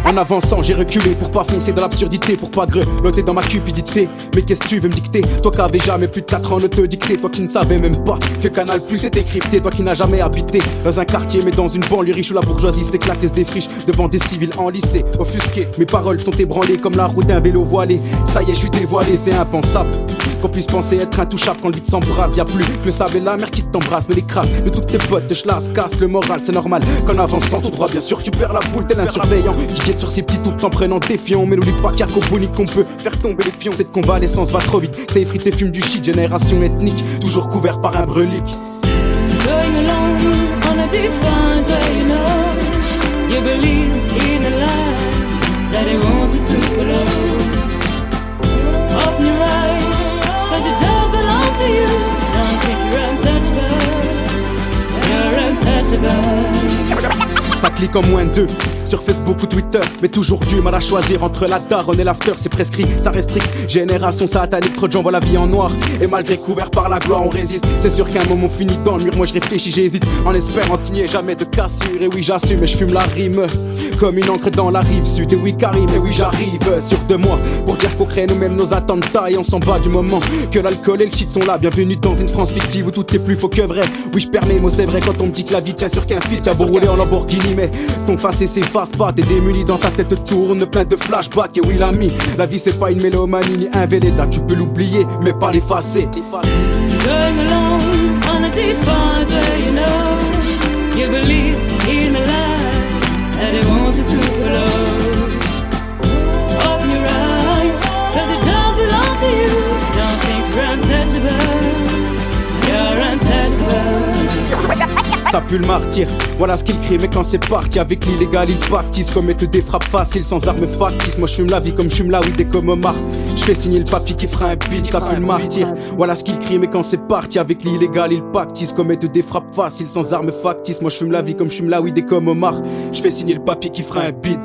En avançant, j'ai reculé pour pas foncer dans l'absurdité, pour pas grelotter dans ma cupidité. Mais qu'est-ce que tu veux me dicter? Toi qui avais jamais plus de 4 ans ne te dicter. Toi qui ne savais même pas que Canal Plus était crypté. Toi qui n'as jamais habité dans un quartier mais dans une banlieue riche où la bourgeoisie s'éclate et se défriche devant des civils enlissés, offusqués. Mes paroles sont ébranlées comme la roue d'un vélo voilé. Ça y est, je suis dévoilé, c'est impensable qu'on puisse penser être intouchable quand le vide s'embrase. Y'a plus que le sable et la mer qui t'embrasse, mais les crasses de toutes tes potes te chlassent, casse le moral, c'est normal qu'en avançant tout droit, bien sûr tu perds la boule tel un surveillant qui guette sur ses petits tout en prenant défiant. Mais n'oublie pas qu'il y a qu'au bonique qu'on peut faire tomber les pions. Cette convalescence va trop vite, c'est effrité, fume du shit, génération ethnique, toujours couvert par un brelique. Going along on a defined way, you know. You believe in the line that it wanted to follow. Open your eyes, cause it does belong to you. Don't think you're untouchable. You're untouchable. Ça clique en moins de 2 sur Facebook ou Twitter, mais toujours du mal à choisir entre la daronne et l'after, c'est prescrit, ça restricte. Génération satanique, trop de gens voient la vie en noir. Et malgré couvert par la gloire, on résiste. C'est sûr qu'un moment finit dans le mur, moi je réfléchis, j'hésite, en espérant qu'il n'y ait jamais de cassure. Et oui j'assume, et je fume la rime comme une encre dans la rive sud. Et oui Karim, et oui j'arrive, sûr de moi, pour dire qu'on crée nous-mêmes nos attentats. Et on s'en bat du moment que l'alcool et le shit sont là. Bienvenue dans une France fictive où tout est plus faux que vrai. Oui je perds mes mots, c'est vrai quand on me dit que la vie tient sur qu'un fil. T'as beau rouler en Lamborghini, mais ton face et s'efface pas. T'es démuni dans ta tête, tourne plein de flashbacks. Et oui l'ami, la vie c'est pas une mélomanie ni un Véleda. Tu peux l'oublier mais pas l'effacer. Going along on a defined way, you know. You believe in the lie that it wants it to follow. Open your eyes, cause it does belong to you. Don't think you're untouchable. You're untouchable. Ça pue le martyr, voilà ce qu'il crie. Mais quand c'est parti avec l'illégal il pactise, commettre des frappes faciles sans armes factices. Moi je fume la vie comme je fume la weed et comme Omar. Je fais signer le papier qui fera un beat, ça pue le martyr. Voilà ce qu'il crie, mais quand c'est parti avec l'illégal il pactise, commettre des frappes faciles sans armes factices. Moi je fume la vie comme je fume la weed et comme Omar. Je fais signer le papier qui fera un beat.